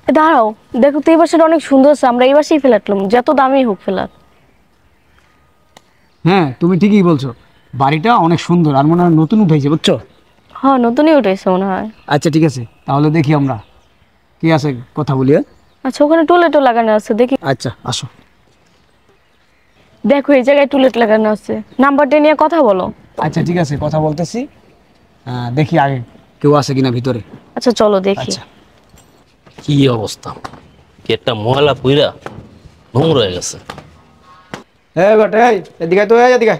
দাঁড়াও, দেখো তো এই বাসাটা অনেক সুন্দর আছে, আমরা এই বাসায় ফ্ল্যাট নিলাম, যত দামি হোক ফ্ল্যাট। হ্যাঁ তুমি ঠিকই বলছো, বাড়িটা অনেক সুন্দর আর মনে হয় নতুন উঠাইছে বুঝছো। হ্যাঁ, নতুনই উঠেছে মনে হয়। আচ্ছা ঠিক আছে, তাহলে দেখি আমরা কি আছে কথা বলি। আচ্ছা, ওখানে টুলেটও লাগানো আছে, দেখি। আচ্ছা আসো। দেখো এই জায়গায় টুলেট লাগানো আছে, নাম্বারটা নিয়ে কথা বলো। আচ্ছা ঠিক আছে, কথা বলতেছি। দেখি আগে কেউ আছে কিনা ভিতরে। আচ্ছা চলো দেখি। আচ্ছা। কি অবস্থা, গেটটা ময়লা পুইরা নোংর হয়ে গেছে। এই বেটা, এই এদিকে তো, এই এদিকে।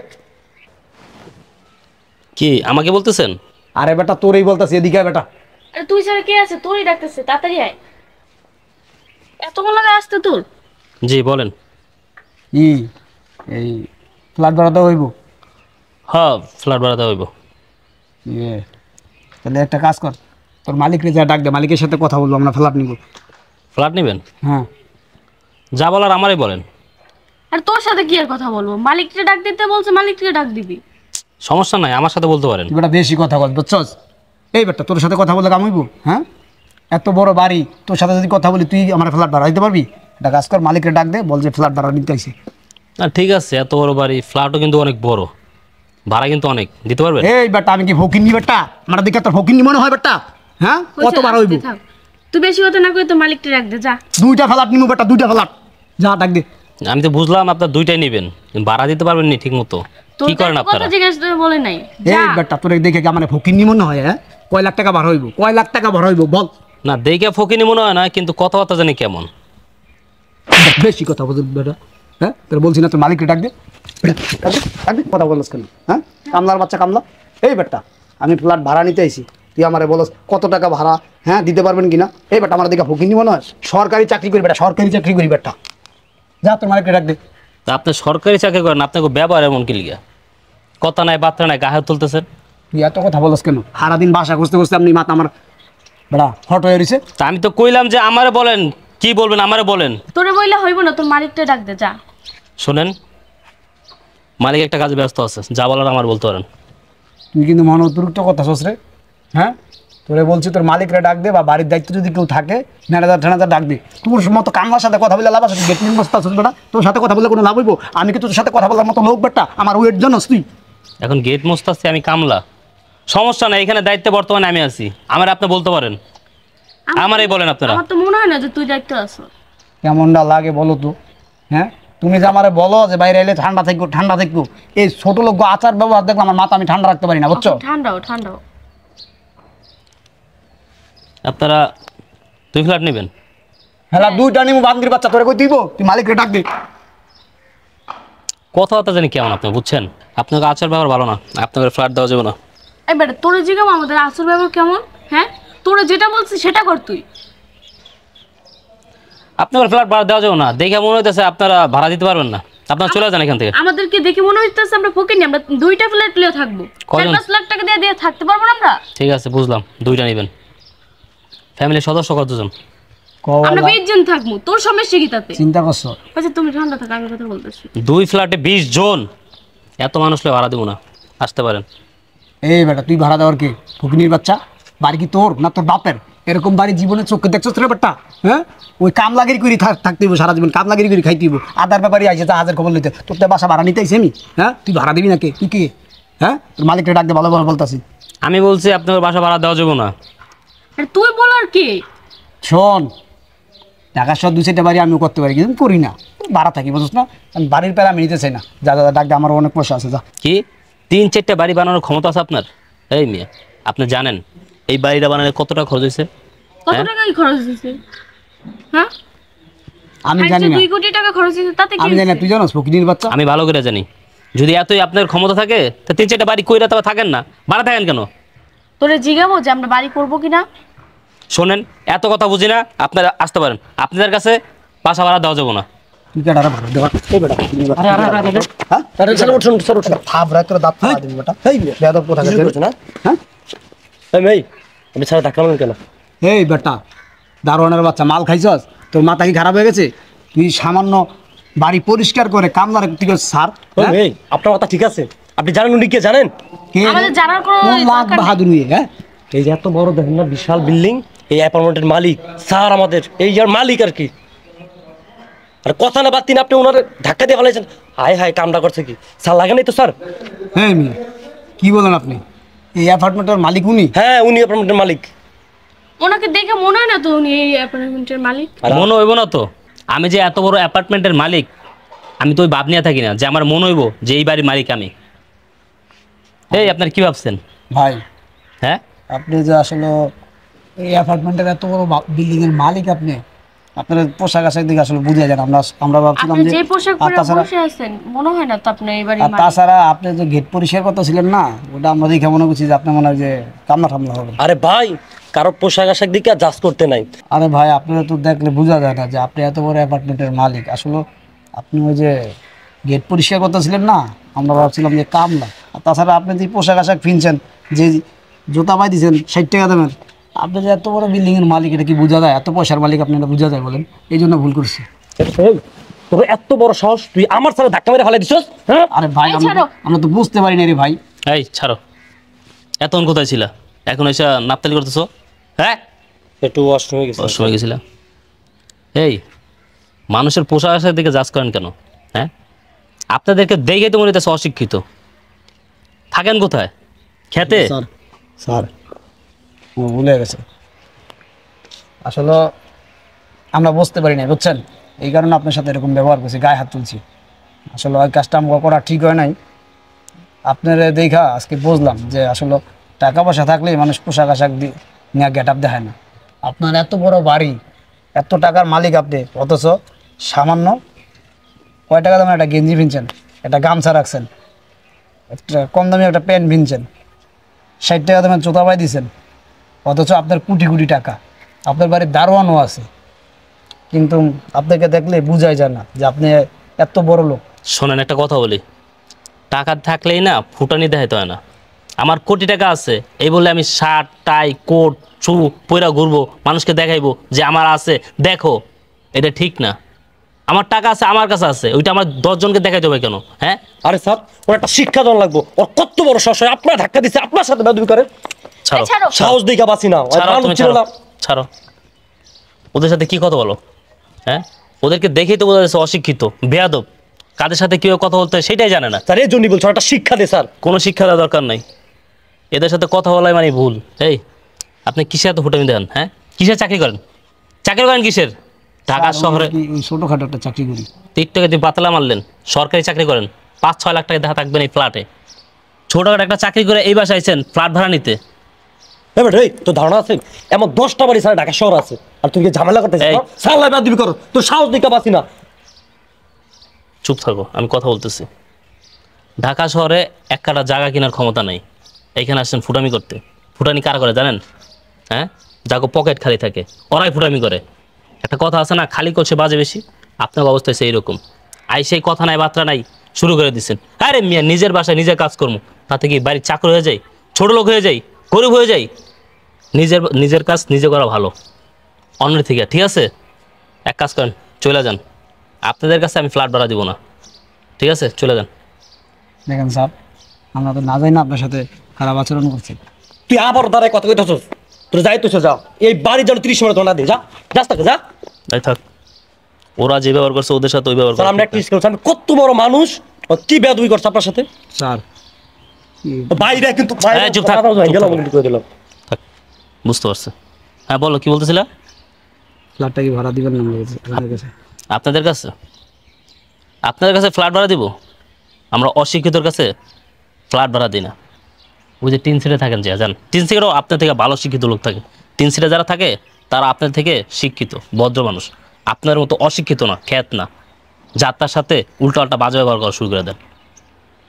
কি আমাকে বলতেছেন? আরে বেটা তোরই বলতাছি, এদিকে আয় বেটা। আরে তুই ছাড়া কে আছে? তোরই ডাকতেছে, তাড়াতাড়ি আয়। এতক্ষণ লাগে আসতে তোর? জি বলেন। ই এই ফ্ল্যাট ভাড়াতে হইব? হ্যাঁ, ফ্ল্যাট ভাড়াতে হইব। ইয়ে, তাহলে একটা কাজ কর, তোর মালিকরে যা ডাক দে, মালিকের সাথে কথা বলবো, আমরা ফ্ল্যাট নিব। ফ্ল্যাট নেবেন? হ্যাঁ। যা বলার আমারই বলেন। আর তোর সাথে কি আর কথা বলবো? মালিককে ডাক দিতে বলছে, মালিককে ডাক দিবি। সমস্যা নাই, আমার সাথে বলতে পারেন। তুই বেটা বেশি কথা বল বুঝছস। এই বেটা তোর সাথে কথা বলে কাম হইব? হ্যাঁ, এত বড় বাড়ি, তোর সাথে যদি কথা বলি তুই আমার ফ্ল্যাট ভাড়া দিতে পারবি? একটা কাজ কর, মালিকরে ডাক দে, বল যে ফ্ল্যাট ভাড়া নিতে আইছে। না ঠিক আছে, এত বড় বাড়ি, ফ্ল্যাটও কিন্তু অনেক বড়, ভাড়া কিন্তু অনেক, দিতে পারবেন? এই বেটা আমি কি ফকিন্নি বেটা? আমার দিকে তোর ফকিন্নি মনে হয় বেটা? হ্যাঁ, কত ভাড়া হইব? তুই বেশি কথা না কই তো মালিককে ডাক দে, যা। দুইটা ফ্ল্যাট নিমু বেটা, দুইটা ফ্ল্যাট, যা ডাক দে। আমি তো বুঝলাম আপনার দুইটাই নেবেন, ভাড়া দিতে পারবেন নি ঠিক মতো। কি করেন আপনারা? কথা জিজ্ঞেস করে বলে নাই। এই বেটা তোরে দেখে কি আমার ফকিন্নি মনে হয়? হ্যাঁ, কয় লাখ টাকা ভাড়া হইব? কয় লাখ টাকা ভাড়া হইব বল? না দেখে ফকিনি মনে হয় না, কিন্তু কথাবার্তা জানি কেমন। বেশি কথা বল বেটা। হ্যাঁ, তোর বলছি না তোর মালিককে ডাক দে, ডাক দে, কথা বলছ কেন? হ্যাঁ, কামলার বাচ্চা কামলা। এই বেটা আমি ফ্ল্যাট ভাড়া নিতে আইছি, তুই আমারে বলস কত টাকা ভাড়া, হ্যাঁ দিতে পারবেন কিনা? এই বেটা আমার দিকে ফকিন্নি মনে হয়? সরকারি চাকরি করি বেটা, সরকারি চাকরি করি বেটা, যা তোর মালিককে ডাক দে। তা আপনি সরকারি চাকরি করেন, আপনাকে ব্যবহার এমন কি লিগা? কথা নাই বার্তা নাই, গায়ে হাত তুলতেছেন। তুই এত কথা বলস কেন? সারাদিন বাসা খুঁজতে খুঁজতে আপনি মাথা আমার বেটা হট হয়ে রয়েছে। তা আমি তো কইলাম যে আমারে বলেন, কি বলবেন আমারে বলেন। তোরে বইলে হইব না, তোর মালিককে ডাক দে, যা। শোনেন, মালিক একটা কাজে ব্যস্ত আছে, যা বলার আমার বলতে পারেন। তুই কিন্তু মনে অতিরিক্ত কথা শোস রে। হ্যাঁ, তোরে বলছি তোর মালিকরে ডাক দে, বা বাড়ির দায়িত্ব যদি কেউ থাকে ম্যানেজার ঠ্যানেজার ডাক দে। তোর মতো কামলার সাথে কথা বলে লাভ আছে? গেট নিয়ে বসতে আসছিস বেটা, তোর সাথে কথা বলে কোনো লাভ হইব? আমি কি তোর সাথে কথা বলার মতো লোক বেটা? আমার ওয়েট জানোস তুই? এখন গেট মুস্তাচ্ছি আমি কামলা, সমস্যা নাই, এখানে দায়িত্বে বর্তমানে আমি আছি, আমার আপনি বলতে পারেন, আমারই বলেন আপনারা। আমার তো মনে হয় না যে তুই দায়িত্ব আছো। কেমনটা লাগে বলো তো? হ্যাঁ, তুমি যে আমারে বলো যে বাইরে এলে ঠান্ডা থাকবো ঠান্ডা থাকবো, এই ছোট লোক আচার ব্যবহার দেখলে আমার মাথা আমি ঠান্ডা রাখতে পারি না বুঝছো। ঠান্ডাও ঠান্ডাও। আপনারা দুই ফ্ল্যাট নেবেন? হ্যাঁ, দুইটা নিমু বান্দির বাচ্চা, তোরে কই দিব? তুই মালিকরে ডাক দে। কথাবার্তা জানি কেমন আপনি বুঝছেন, আপনাকে আচার ব্যবহার ভালো না, আপনাকে ফ্ল্যাট দেওয়া যাবে না। এই বেটা তোরে জিগাম আমাদের আসল ব্যবহার কেমন? হ্যাঁ, তোরে যেটা বলছিস সেটা কর তুই। আপনার ফ্ল্যাট ভাড়া দেওয়া যাবে না, দেখে মনে হইতেছে আপনারা ভাড়া দিতে পারবেন না, আপনারা চলে যান এখান থেকে। আমাদেরকে দেখে মনে হইতেছে আমরা ফকিনি, আমরা দুইটা ফ্ল্যাট লিয়ে থাকবো, কয়জন? 4-5 লাখ টাকা দিয়ে দিয়ে থাকতে পারবো না আমরা? ঠিক আছে বুঝলাম, দুইটা নেবেন। ফ্যামিলির সদস্য কতজন? আমরা 20 জন থাকবো, তোর সমস্যা কি তাতে? চিন্তা করছো? আচ্ছা তুমি ঠান্ডা থাকো, আমি কথা বলতেছি। দুই ফ্ল্যাটে 20 জন, এত মানুষ লে ভাড়া দেবো না, আসতে পারেন। এই বেটা তুই ভাড়া দেওয়ার কে? ফকিনির বাচ্চা, বাড়ি কি তোর না তোর বাপের? এরকম বাড়ি জীবনে চোখে দেখছো রে বেটা? হ্যাঁ, ওই কামলাগিরি করে থাকতে হইব সারা জীবন, কামলাগিরি করে খাইতে হইব। আদার ব্যাপারে আইসে জাহাজের খবর লইতে, তোর তো বাসা ভাড়া নিতে আইসি আমি। হ্যাঁ, তুই ভাড়া দিবি না কে? তুই কে? হ্যাঁ, তোর মালিককে ডাক দে, ভালো ভালো বলতাছি। আমি বলছি আপনার বাসা ভাড়া দেওয়া যাবে না। আর তুই বলার কি? শোন, ঢাকার সব 2-4টা বাড়ি আমিও করতে পারি, কিন্তু করি না, ভাড়া থাকি বুঝছ না। আমি বাড়ির পেলে আমি নিতে চাই না, যা যা ডাক দে, আমার অনেক পয়সা আছে, যা। কি 3-4টা বাড়ি বানানোর ক্ষমতা আছে আপনার? এই মেয়ে, আপনি জানেন এই বাড়িটা বানালে কত টাকা খরচ হয়েছে? কত টাকা কি খরচ হইছে? হ্যাঁ, আমি জানি না, 2 কোটি টাকা খরচ হইছে, তাতে কি? আমি জানি না, তুই জানোস ফকিনির বাচ্চা? আমি ভালো করে জানি, যদি এতই আপনার ক্ষমতা থাকে তা 3-4টা বাড়ি কইরা তবে থাকেন না, ভাড়া থাকেন কেন? তোরে জিগাবো যে আমরা বাড়ি করবো কিনা? শোনেন, এত কথা বুঝি না, আপনারা আসতে পারেন, আপনাদের কাছে বাসা ভাড়া দেওয়া যাবে না। তুই কেডা ভাড়া দেওয়া? এই বেটা ফকিনির বাচ্চা, হ্যাঁ তারে চলো উঠুন সরো থাপ রাখ তোর দাঁত ফাড়া দিবি বেটা। এই বেয়াদব কথা কইছ না? হ্যাঁ, এই মেই, আমি ছাড়া ডাকলাম কেন? এই বেটা দারোয়ানের বাচ্চা, মাল খাইছস? তোর মাথা কি খারাপ হয়ে গেছে? তুই সামান্য বাড়ি পরিষ্কার করে কামলার তুই স্যার? এই আপনার কথা ঠিক আছে, আপনি জানেন উনি কে জানেন? আমাদের জানার কোনো লাখ দরকার নেই। বাহাদুরি। হ্যাঁ, এই যে এত বড় দেখেন না বিশাল বিল্ডিং, এই অ্যাপার্টমেন্টের মালিক স্যার, আমাদের এই যার মালিক আর কি। আর কথা না বাদ আপনি ওনার ধাক্কা দিয়ে ফেলাইছেন। হায় হায়, কামটা করছে কি স্যার? লাগে নাই তো স্যার? হ্যাঁ মিয়া, কি বলেন আপনি? এই অ্যাপার্টমেন্টের মালিক উনি? হ্যাঁ, উনি অ্যাপার্টমেন্টের মালিক। ওনাকে দেখে মনে হয় না তো উনি এই অ্যাপার্টমেন্টের মালিক। মনে হইব না তো? আমি যে এত বড় অ্যাপার্টমেন্টের মালিক, আমি তো ওই ভাব নিয়ে থাকি না যে আমার মনে হইব যে এই বাড়ির মালিক আমি। এই আপনার কি ভাবছেন ভাই, হ্যাঁ? আপনি যে আসলে এই অ্যাপার্টমেন্টের এত বড় বিল্ডিং এর মালিক, আপনি আপনার পোশাক আশাক দিকে আসলে বুঝে যান। আমরা ভাবছিলাম আপনি যে যে পোশাক আর পরে তাছাড়া বসে আছেন মনে হয় না তো আপনি এই বাড়ির আর মালিক। তাছাড়া আপনি যে গেট পরিষ্কার করতে ছিলেন না, ওটা আমরা দেখে মনে করছি যে আপনি মনে হয় যে কামলা ঠামলা হবে। আরে ভাই, কারো পোশাক আশাক দিকে জাজ করতে নাই। আরে ভাই, আপনারা তো দেখলে বোঝা যায় না যে আপনি এত বড় অ্যাপার্টমেন্টের মালিক। আসলে আপনি ওই যে গেট পরিষ্কার করতেছিলেন না, আমরা ভাবছিলাম যে কামলা। আর তাছাড়া আপনি যে পোশাক আশাক কিনছেন, যে জুতা পাই দিয়েছেন 60 টাকা দামের, আপনি যে এত বড় বিল্ডিংয়ের মালিক, এটা কি বোঝা যায়? এত পয়সার মালিক আপনি, এটা বোঝা যায় বলেন? এই জন্য ভুল করছি। এই, তোর এত বড় সাহস, তুই আমার সাথে ধাক্কা মেরে ফেলাই দিছস? হ্যাঁ, আরে ভাই, এই ছাড়ো। আমরা তো বুঝতে পারি না রে ভাই। এই ছাড়ো, এতক্ষণ কোথায় ছিল? এখন এসে নাপতালি করতেছো? হ্যাঁ, একটু ওয়াশরুম হয়ে গেছে। ওর সময় গেছিলাম। এই মানুষের পোশাক আশাক দিকে জাজ করেন কেন? হ্যাঁ, আপনাদেরকে দেখে তো মনে হইতেছে অশিক্ষিত। থাকেন কোথায়? খেতে? স্যার, স্যার, ও ভুলে গেছে। আসলে আমরা বুঝতে পারি না, বুঝছেন? এই কারণে আপনার সাথে এরকম ব্যবহার করছি, গায়ে হাত তুলছি। আসলে ওই কাজটা আমাকে করা ঠিক হয় নাই। আপনার দেখা আজকে বুঝলাম যে আসলে টাকা পয়সা থাকলেই মানুষ পোশাক আশাক দিয়ে নিয়ে গেট আপ দেখায় না। আপনার এত বড় বাড়ি, এত টাকার মালিক আপনি, অথচ সামান্য কয় টাকা দামের একটা গেঞ্জি কিনছেন, একটা গামছা রাখছেন, একটা কম দামি একটা প্যান্ট কিনছেন, 60 টাকা দামের জুতা পাই দিয়েছেন, অথচ আপনার কোটি কোটি টাকা। আপনার বাড়ির দারোয়ানও আছে, কিন্তু আপনাকে দেখলে বোঝাই যায় না যে আপনি এত বড় লোক। শোনেন, একটা কথা বলি, টাকা থাকলেই না ফুটানি দেখাইতে হয় না। আমার কোটি টাকা আছে এই বলে আমি শার্ট টাই কোট শু পয়রা ঘুরবো, মানুষকে দেখাইবো যে আমার আছে, দেখো, এটা ঠিক না। আমার টাকা আছে, আমার কাছে আছে, ওইটা আমার 10 জনকে দেখাইতে হবে কেন? হ্যাঁ, আরে স্যার, ওর একটা শিক্ষা দেওয়া লাগবো। ওর কত বড় সাহস হয় আপনার ধাক্কা দিচ্ছে, আপনার সাথে বেদবি করে। ছাড়ো, ছাড়ো। সাহস দেখা বাঁচি না। ওই ছাড়ো, মানুষ তুমি ছিল ছাড়ো, না। ছাড়ো। ওদের সাথে কি কথা বলো? হ্যাঁ, ওদেরকে দেখেই তো বোঝা যাচ্ছে অশিক্ষিত, বেয়াদব। কাদের সাথে কীভাবে কথা বলতে হয় সেটাই জানে না। স্যার, এই জন্যই বলছো একটা শিক্ষা দে স্যার। কোনো শিক্ষা দেওয়ার দরকার নাই, এদের সাথে কথা বলাই মানে ভুল। এই আপনি কিসে এত ফুটামি দেন? হ্যাঁ, কিসের চাকরি করেন? চাকরি করেন কিসের? ঢাকা শহরে ছোটোখাটো একটা চাকরি করি। টিকটকে দিয়ে বাতলা মারলেন, সরকারি চাকরি করেন, 5-6 লাখ টাকা দেখা থাকবেন এই ফ্ল্যাটে। ছোটখাটো একটা চাকরি করে এই বাসায় আইছেন ফ্ল্যাট ভাড়া নিতে। এবার এই তোর ধারণা আছে এমন 10টা বাড়ি স্যার ঢাকা শহর আছে, আর তুই কি ঝামেলা করতেছিস? এই। স্যার লাই বেদবি করো, তোর সাহস দেখা বাঁচি না। চুপ থাকো, আমি কথা বলতেছি। ঢাকা শহরে এক কাটা জায়গা কেনার ক্ষমতা নেই, এইখানে আসছেন ফুটামি করতে। ফুটানি কারা করে জানেন? হ্যাঁ, যাকে পকেট খালি থাকে ওরাই ফুটামি করে। একটা কথা আছে না, খালি করছে বাজে বেশি। আপনার অবস্থা হচ্ছে এইরকম। আই সেই কথা নাই বার্তা নাই শুরু করে দিচ্ছেন। আরে মিয়া, নিজের বাসায় নিজের কাজ করবো, তাতে কি বাড়ির চাকর হয়ে যায়, ছোট লোক হয়ে যাই, গরিব হয়ে যাই? নিজের কাজ নিজে করা ভালো অন্যের থেকে। ঠিক আছে, এক কাজ করেন, চলে যান। আপনাদের কাছে আমি ফ্ল্যাট ভাড়া দিব না, ঠিক আছে? চলে যান। দেখেন স্যার, আমরা তো না যাই না আপনার সাথে খারাপ আচরণ করছি। তুই আবার দাঁড়ায় কথা কইতেছস, তোর যাইতেছ যা। এই বাড়ির জন্য 30 মিনিট না দে, যা যাস তাকে যা। তাই থাক, ওরা যে ব্যবহার করছে ওদের সাথে ওই ব্যবহার স্যার, আমরা করছে। একটা ইস করছি, আমি কত বড় মানুষ, ও কি বেদবি করছে আপনার সাথে। স্যার, বাইরে কিন্তু এই, চুপ থাক, চুপ গেলাম থাক। কিন্তু করে দিলাম। থাক, বুঝতে পারছে। হ্যাঁ বলো, কি বলতেছিলা? ফ্ল্যাটটা কি ভাড়া দিবেন না আমাদের কাছে? আপনাদের কাছে? আপনাদের কাছে ফ্ল্যাট ভাড়া দিব? আমরা অশিক্ষিতর কাছে ফ্ল্যাট ভাড়া দিই না। ওই যে টিন সিটে থাকেন, যে যান টিন সিটেও আপনার থেকে ভালো শিক্ষিত লোক থাকে। টিন সিটে যারা থাকে তারা আপনার থেকে শিক্ষিত ভদ্র মানুষ, আপনার মতো অশিক্ষিত না, খ্যাত না। যার তার সাথে উল্টা বাজে ব্যবহার করা শুরু করে দেন।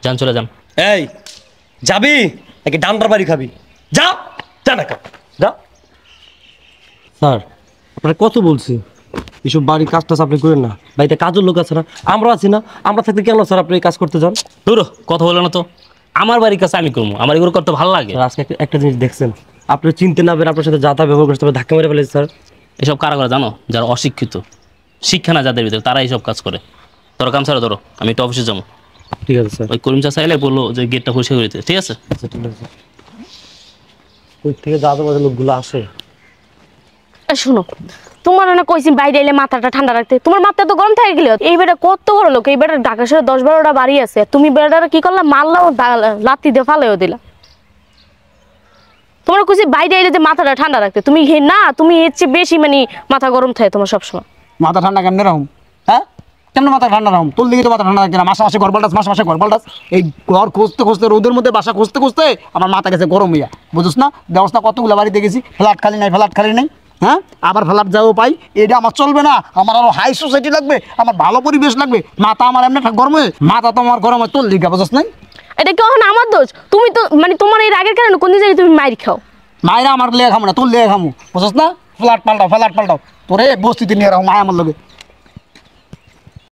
যান, চলে যান। এই যাবি নাকি ডান্ডার বাড়ি খাবি? যা যা না, যা। স্যার, আপনার কত বলছি এসব বাড়ির কাজ টাজ আপনি করেন না। বাড়িতে কাজের লোক আছে না, আমরা আছি না, আমরা থাকতে কেন স্যার আপনি এই কাজ করতে যান? ধরো, কথা বলে না তো। আমার বাড়ির কাছে আমি করবো, আমার এগুলো করতে ভালো লাগে। স্যার, আজকে একটা জিনিস দেখছেন, আপনি চিনতে না পেরে আপনার সাথে যা তা ব্যবহার করতে হবে, ধাক্কা মেরে ফেলেছে স্যার। এসব কারা করে জানো? যারা অশিক্ষিত, শিক্ষা না যাদের ভিতরে, তারা এইসব কাজ করে। ধরো কাম ছাড়া, ধরো আমি একটু অফিসে যাবো। ঠিক আছে স্যার। ওই করিম চাষা এলে বললো যে গেটটা পরিষ্কার করে দিতে, ঠিক আছে? আচ্ছা, ঠিক আছে। ওই থেকে যা তো লোকগুলো আসে, শুনো, তোমার না কইছি বাইরে এলে মাথাটা ঠান্ডা রাখতে, তোমার মাথা তো গরম থাকে গেল। এই বেটা কত বড় লোক, এই বেটা ঢাকা শহরে 10-12টা বাড়ি আছে, তুমি বেটারা কি করলা, মারলাও লাত্তি দিয়ে ফালাইও দিলা। তোমার কইছি বাইরে এলে যে মাথাটা ঠান্ডা রাখতে, তুমি না, তুমি এর চেয়ে বেশি মানে মাথা গরম থাকে তোমার সবসময়। মাথা ঠান্ডা কেমনে রাখুম? হ্যাঁ, কেমন মাথা ঠান্ডা রাখুম? তোর দিকে তো মাথা ঠান্ডা রাখছে না। মাসে মাসে ঘর পাল্টাস, মাসে মাসে ঘর পাল্টাস। এই ঘর খুঁজতে খুঁজতে, রোদের মধ্যে বাসা খুঁজতে খুঁজতে আমার মাথা গেছে গরম হইয়া, বুঝছ না? ব্যবস্থা কতগুলো বাড়িতে গেছি, ফ্ল্যাট খালি নাই, ফ্ল্যাট খালি নেই। হ্যাঁ, আবার ফ্ল্যাট যাবো পাই, এটা আমার চলবে না। আমার আরো হাই সোসাইটি লাগবে, আমার ভালো পরিবেশ লাগবে। মাথা আমার এমনি গরম হয়ে, মাথা তো আমার গরম হয় তোর দিকে, বুঝছ নাই? এটা কি এখন আমার দোষ? তুমি তো মানে তোমার এই রাগের কারণে কোন জায়গায় তুমি মাইর খাও। মায়েরা আমার লেগে খামো না, তোর লেগে খামো, বুঝছ না? ফ্ল্যাট পাল্টাও, ফ্ল্যাট পাল্টাও, তোরে বস্তিতে নিয়ে রাখো, মায় আমার লগে।